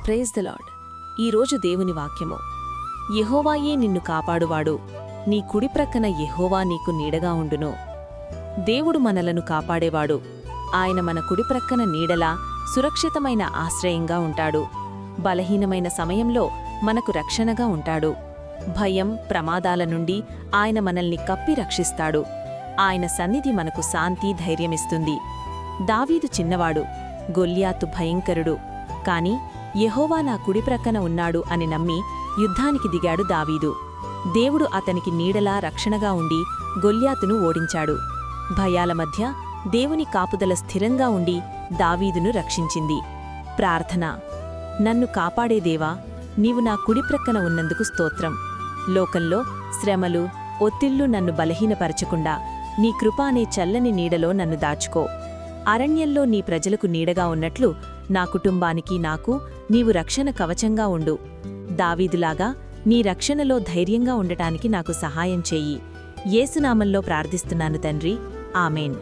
Praise the lord. ఈరోజు దేవుని వాక్యము. యెహోవాయే నిన్ను కాపాడువాడు, నీ కుడి ప్రక్కన యెహోవా నీకు నీడగా ఉండును. దేవుడు మనలను కాపాడేవాడు. ఆయన మన కుడి ప్రక్కన నీడలా సురక్షితమైన ఆశ్రయంగా ఉంటాడు. బలహీనమైన సమయంలో మనకు రక్షణగా ఉంటాడు. భయం, ప్రమాదాల నుండి ఆయన మనల్ని కప్పి రక్షిస్తాడు. ఆయన సన్నిధి మనకు శాంతి, ధైర్యమిస్తుంది. దావీదు చిన్నవాడు, గొల్యాతు భయంకరుడు. కాని యెహోవా నా కుడి ప్రక్కన ఉన్నాడు అని నమ్మి యుద్ధానికి దిగాడు దావీదు. దేవుడు అతనికి నీడలా రక్షణగా ఉండి గొల్యాతును ఓడించాడు. భయాల మధ్య దేవుని కాపుదల స్థిరంగా ఉండి దావీదును రక్షించింది. ప్రార్థన. నన్ను కాపాడే దేవా, నీవు నా కుడి ప్రక్కన ఉన్నందుకు స్తోత్రం. లోకంలో శ్రమలు, ఒత్తిళ్లు నన్ను బలహీనపరచకుండా నీ కృప అనే చల్లని నీడలో నన్ను దాచుకో. అరణ్యంలో నీ ప్రజలకు నీడగా ఉన్నట్లు నా కుటుంబానికి, నాకు నీవు రక్షణ కవచంగా ఉండు. దావీదులాగా నీ రక్షణలో ధైర్యంగా ఉండటానికి నాకు సహాయం చెయ్యి. యేసునామంలో ప్రార్థిస్తున్నాను తండ్రి. ఆమేన్.